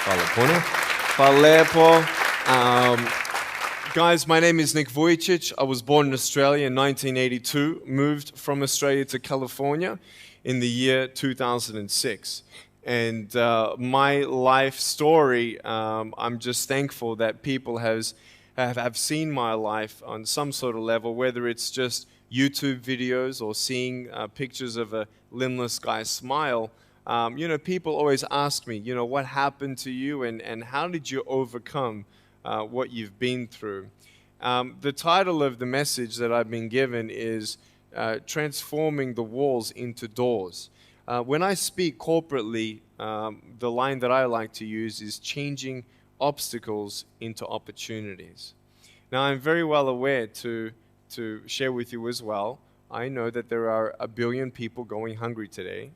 Hvala puno. Guys, my name is Nick Vujicic. I was born in Australia in 1982, moved from Australia to California in the year 2006. And my life story, I'm just thankful that people have seen my life on some sort of level, whether it's just YouTube videos or seeing pictures of a limbless guy's smile. People always ask me, what happened to you and how did you overcome what you've been through? The title of the message that I've been given is Transforming the Walls into Doors. When I speak corporately, the line that I like to use is changing obstacles into opportunities. Now, I'm very well aware to share with you as well, I know that there are 1 billion people going hungry today.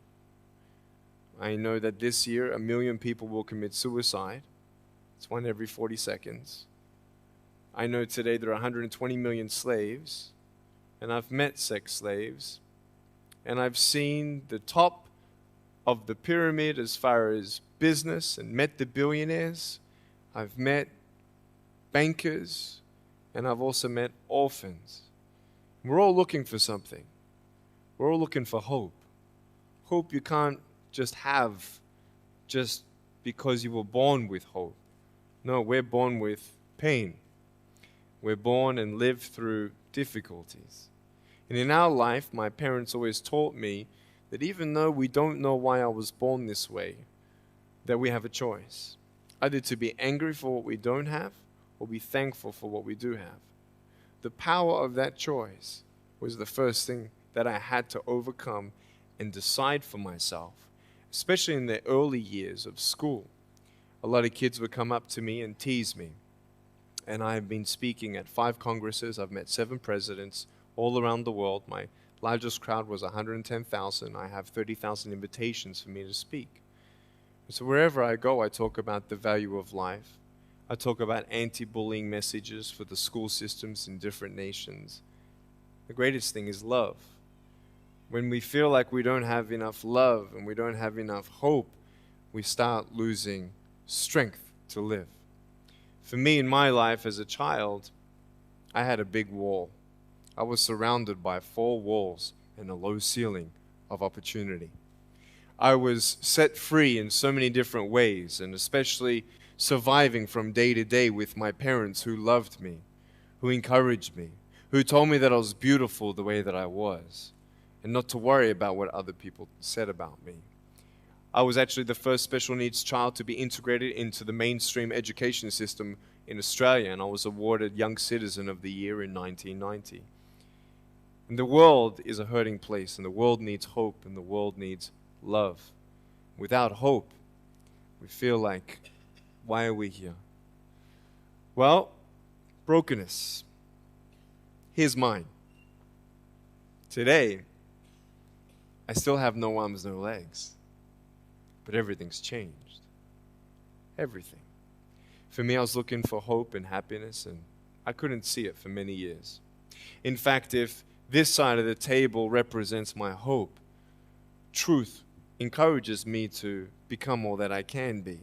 I know that this year 1 million people will commit suicide. It's 1 every 40 seconds. I know today there are 120 million slaves, and I've met sex slaves, and I've seen the top of the pyramid as far as business and met the billionaires. I've met bankers, and I've also met orphans. We're all looking for something. We're all looking for hope. Hope you can't just have just because you were born with hope. No, we're born with pain. We're born and live through difficulties. And in our life, my parents always taught me that even though we don't know why I was born this way, that we have a choice. Either to be angry for what we don't have or be thankful for what we do have. The power of that choice was the first thing that I had to overcome and decide for myself, especially in the early years of school. A lot of kids would come up to me and tease me. And I've been speaking at 5 congresses. I've met 7 presidents all around the world. My largest crowd was 110,000. I have 30,000 invitations for me to speak. So wherever I go, I talk about the value of life. I talk about anti-bullying messages for the school systems in different nations. The greatest thing is love. When we feel like we don't have enough love and we don't have enough hope, we start losing strength to live. For me, in my life as a child, I had a big wall. I was surrounded by 4 walls and a low ceiling of opportunity. I was set free in so many different ways, and especially surviving from day to day with my parents who loved me, who encouraged me, who told me that I was beautiful the way that I was, and not to worry about what other people said about me. I was actually the first special needs child to be integrated into the mainstream education system in Australia, and I was awarded Young Citizen of the Year in 1990. And the world is a hurting place, and the world needs hope, and the world needs love. Without hope, we feel like, why are we here? Well, brokenness. Here's mine. Today, I still have no arms, no legs. But everything's changed. Everything. For me, I was looking for hope and happiness, and I couldn't see it for many years. In fact, if this side of the table represents my hope, truth encourages me to become all that I can be.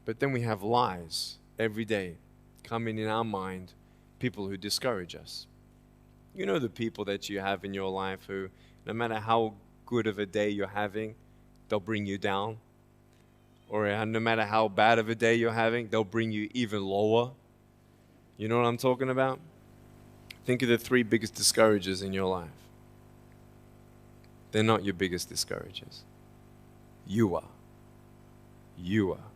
But then we have lies every day coming in our mind, people who discourage us. You know the people that you have in your life who, no matter how good of a day you're having, they'll bring you down. Or no matter how bad of a day you're having, they'll bring you even lower. You know what I'm talking about? Think of the 3 biggest discouragers in your life. They're not your biggest discouragers. You are. You are.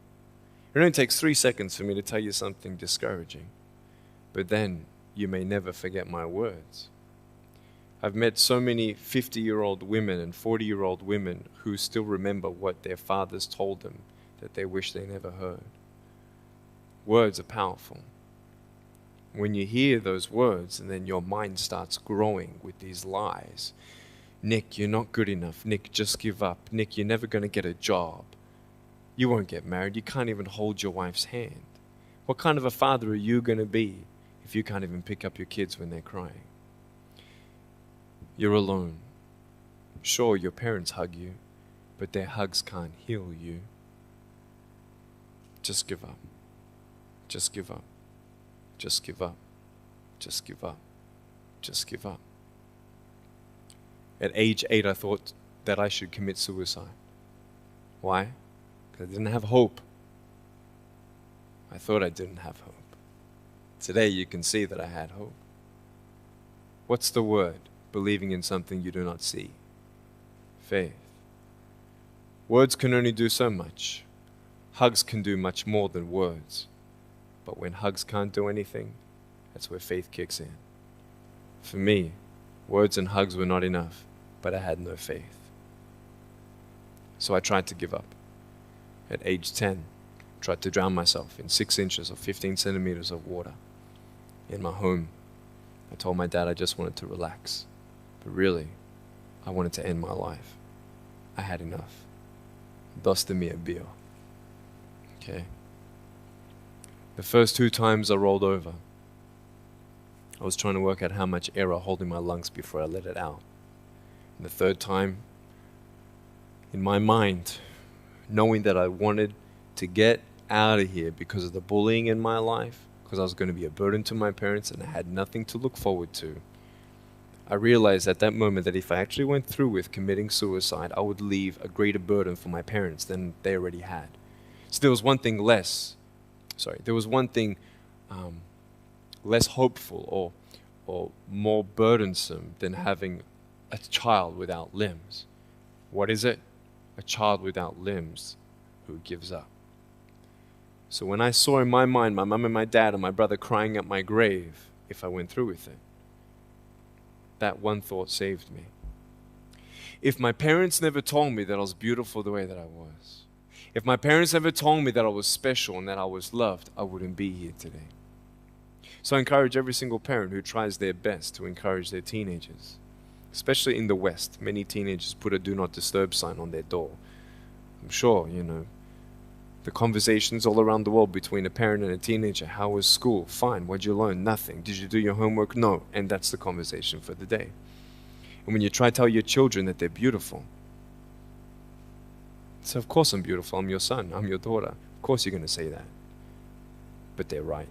It only takes 3 seconds for me to tell you something discouraging. But then you may never forget my words. I've met so many 50-year-old women and 40-year-old women who still remember what their fathers told them that they wish they never heard. Words are powerful. When you hear those words and then your mind starts growing with these lies. Nick, you're not good enough. Nick, just give up. Nick, you're never going to get a job. You won't get married. You can't even hold your wife's hand. What kind of a father are you going to be if you can't even pick up your kids when they're crying? You're alone. Sure, your parents hug you, but their hugs can't heal you. Just give up. Just give up. Just give up. Just give up. Just give up. At age 8, I thought that I should commit suicide. Why? Because I didn't have hope. I thought I didn't have hope. Today you can see that I had hope. What's the word? Believing in something you do not see. Faith. Words can only do so much. Hugs can do much more than words. But when hugs can't do anything, that's where faith kicks in. For me, words and hugs were not enough, but I had no faith. So I tried to give up. At age 10, tried to drown myself in 6 inches or 15 centimeters of water. In my home, I told my dad I just wanted to relax. But really, I wanted to end my life. I had enough. Dosta mi a bio. Okay. The first 2 times I rolled over, I was trying to work out how much air I hold in my lungs before I let it out. And the 3rd time, in my mind, knowing that I wanted to get out of here because of the bullying in my life, because I was going to be a burden to my parents and I had nothing to look forward to, I realized at that moment that if I actually went through with committing suicide, I would leave a greater burden for my parents than they already had. So there was one thing less hopeful or more burdensome than having a child without limbs. What is it? A child without limbs who gives up. So when I saw in my mind my mum and my dad and my brother crying at my grave if I went through with it, that one thought saved me. If my parents never told me that I was beautiful the way that I was, if my parents never told me that I was special and that I was loved, I wouldn't be here today. So I encourage every single parent who tries their best to encourage their teenagers. Especially in the West, many teenagers put a do not disturb sign on their door. I'm sure, the conversations all around the world between a parent and a teenager. How was school? Fine. What'd you learn? Nothing. Did you do your homework? No. And that's the conversation for the day. And when you try to tell your children that they're beautiful, so of course I'm beautiful. I'm your son. I'm your daughter. Of course you're going to say that. But they're right.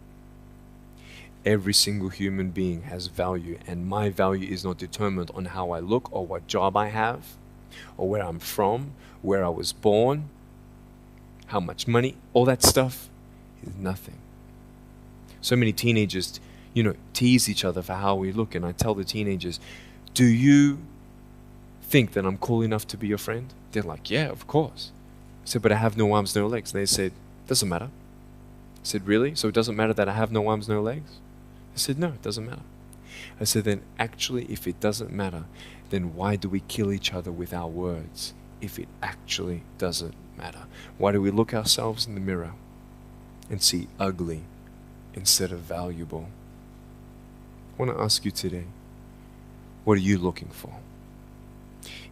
Every single human being has value, and my value is not determined on how I look or what job I have or where I'm from, where I was born, how much money. All that stuff is nothing. So many teenagers, tease each other for how we look, and I tell the teenagers, do you think that I'm cool enough to be your friend? They're like, yeah, of course. I said, but I have no arms, no legs. And they said, doesn't matter. I said, really? So it doesn't matter that I have no arms, no legs? I said, no, it doesn't matter. I said, then actually, if it doesn't matter, then why do we kill each other with our words if it actually doesn't matter? Why do we look ourselves in the mirror and see ugly instead of valuable? I want to ask you today, what are you looking for?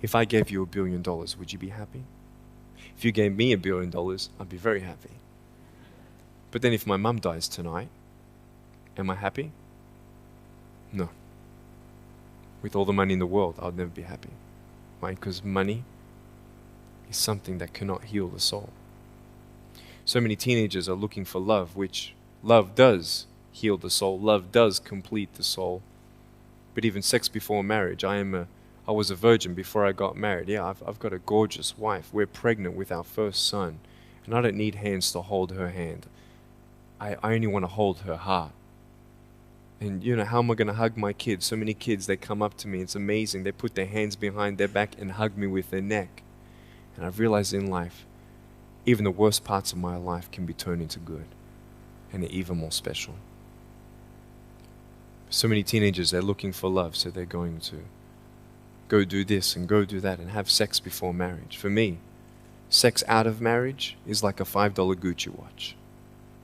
If I gave you $1 billion, would you be happy? If you gave me $1 billion, I'd be very happy. But then if my mum dies tonight, am I happy? No. With all the money in the world, I'll never be happy. Why? Because money is something that cannot heal the soul. So many teenagers are looking for love, which love does heal the soul. Love does complete the soul. But even sex before marriage, I was a virgin before I got married. Yeah, I've got a gorgeous wife. We're pregnant with our first son. And I don't need hands to hold her hand. I only want to hold her heart. And how am I going to hug my kids? So many kids, they come up to me. It's amazing. They put their hands behind their back and hug me with their neck. And I've realized in life, even the worst parts of my life can be turned into good. And they're even more special. So many teenagers, they're looking for love. So they're going to go do this and go do that and have sex before marriage. For me, sex out of marriage is like a $5 Gucci watch.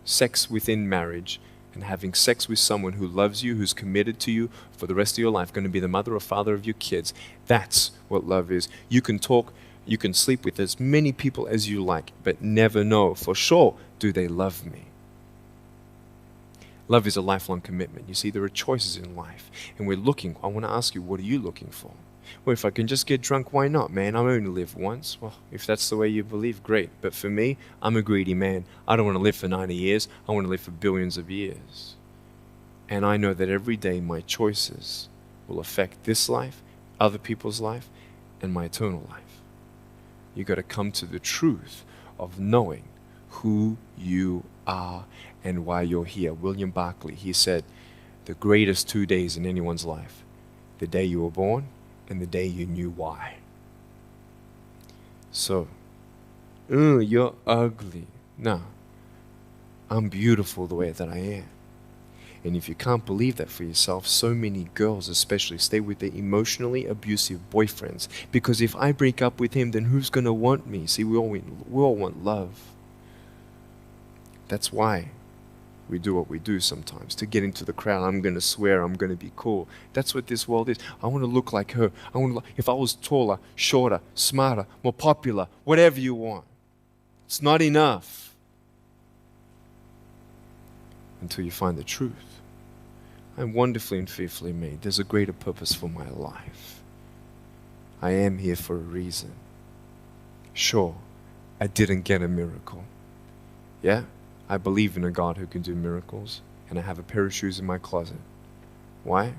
Sex within marriage and having sex with someone who loves you, who's committed to you for the rest of your life, going to be the mother or father of your kids. That's what love is. You can talk, you can sleep with as many people as you like, but never know for sure, do they love me? Love is a lifelong commitment. You see, there are choices in life, and we're looking. I want to ask you, what are you looking for? Well, if I can just get drunk, why not, man? I only live once. Well, if that's the way you believe, great. But for me, I'm a greedy man. I don't want to live for 90 years. I want to live for billions of years. And I know that every day my choices will affect this life, other people's life, and my eternal life. You got to come to the truth of knowing who you are and why you're here. William Barclay, he said, the greatest 2 days in anyone's life, the day you were born and the day you knew why. So, you're ugly. No, I'm beautiful the way that I am. And if you can't believe that for yourself, so many girls especially stay with their emotionally abusive boyfriends. Because if I break up with him, then who's going to want me? See, we all want love. That's why we do what we do sometimes. To get into the crowd, I'm going to swear, I'm going to be cool. That's what this world is. I want to look like her. If I was taller, shorter, smarter, more popular, whatever you want. It's not enough until you find the truth. I'm wonderfully and fearfully made. There's a greater purpose for my life. I am here for a reason. Sure, I didn't get a miracle. Yeah, I believe in a God who can do miracles, and I have a pair of shoes in my closet. Why?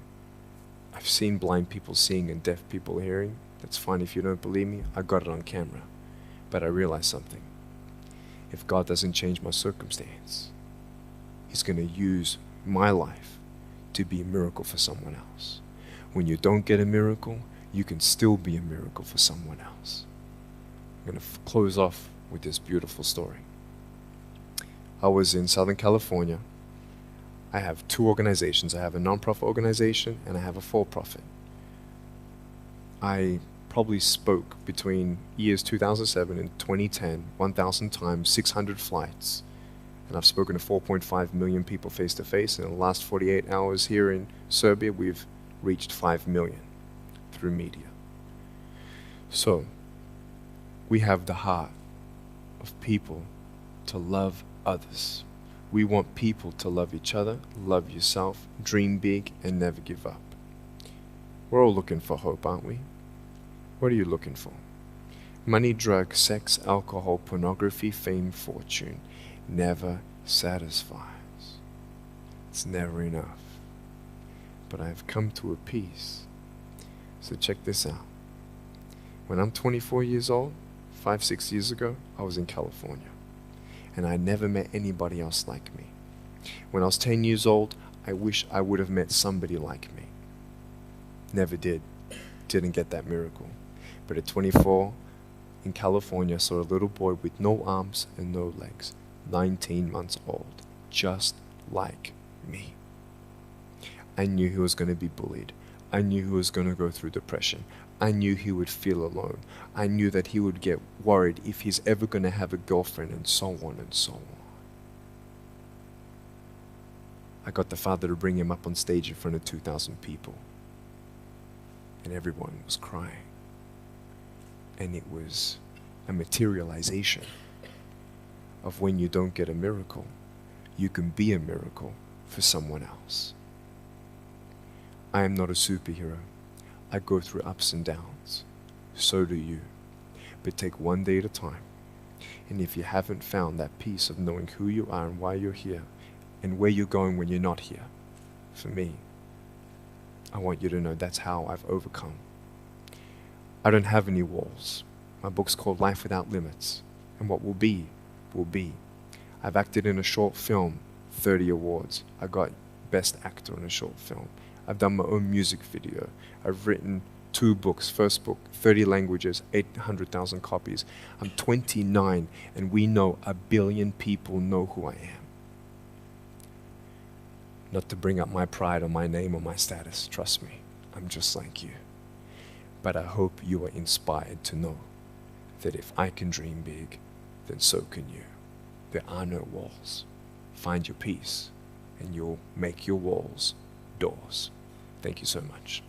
I've seen blind people seeing and deaf people hearing. That's fine if you don't believe me. I got it on camera. But I realized something. If God doesn't change my circumstance, He's going to use my life to be a miracle for someone else. When you don't get a miracle, you can still be a miracle for someone else. I'm going to close off with this beautiful story. I was in Southern California. I have two organizations. I have a non-profit organization and I have a for-profit. I probably spoke between years 2007 and 2010, 1,000 times, 600 flights. And I've spoken to 4.5 million people face to face. In the last 48 hours here in Serbia, we've reached 5 million through media. So, we have the heart of people to love others. We want people to love each other, love yourself, dream big, and never give up. We're all looking for hope, aren't we? What are you looking for? Money, drugs, sex, alcohol, pornography, fame, fortune never satisfies. It's never enough. But I've come to a peace. So check this out. When I'm 24 years old, 5-6 years ago, I was in California. And I never met anybody else like me. When I was 10 years old, I wish I would have met somebody like me. Never did. Didn't get that miracle. But at 24, in California, I saw a little boy with no arms and no legs, 19 months old, just like me. I knew he was going to be bullied. I knew he was going to go through depression. I knew he would feel alone. I knew that he would get worried if he's ever going to have a girlfriend, and so on and so on. I got the father to bring him up on stage in front of 2,000 people. And everyone was crying. And it was a materialization of when you don't get a miracle, you can be a miracle for someone else. I am not a superhero. I go through ups and downs. So do you. But take one day at a time. And if you haven't found that peace of knowing who you are and why you're here, and where you're going when you're not here, for me, I want you to know that's how I've overcome. I don't have any walls. My book's called Life Without Limits. And what will be, will be. I've acted in a short film, 30 awards. I got Best Actor in a Short Film. I've done my own music video. I've written 2 books. First book, 30 languages, 800,000 copies. I'm 29, and we know 1 billion people know who I am. Not to bring up my pride or my name or my status, trust me, I'm just like you. But I hope you are inspired to know that if I can dream big, then so can you. There are no walls. Find your peace, and you'll make your walls doors. Thank you so much.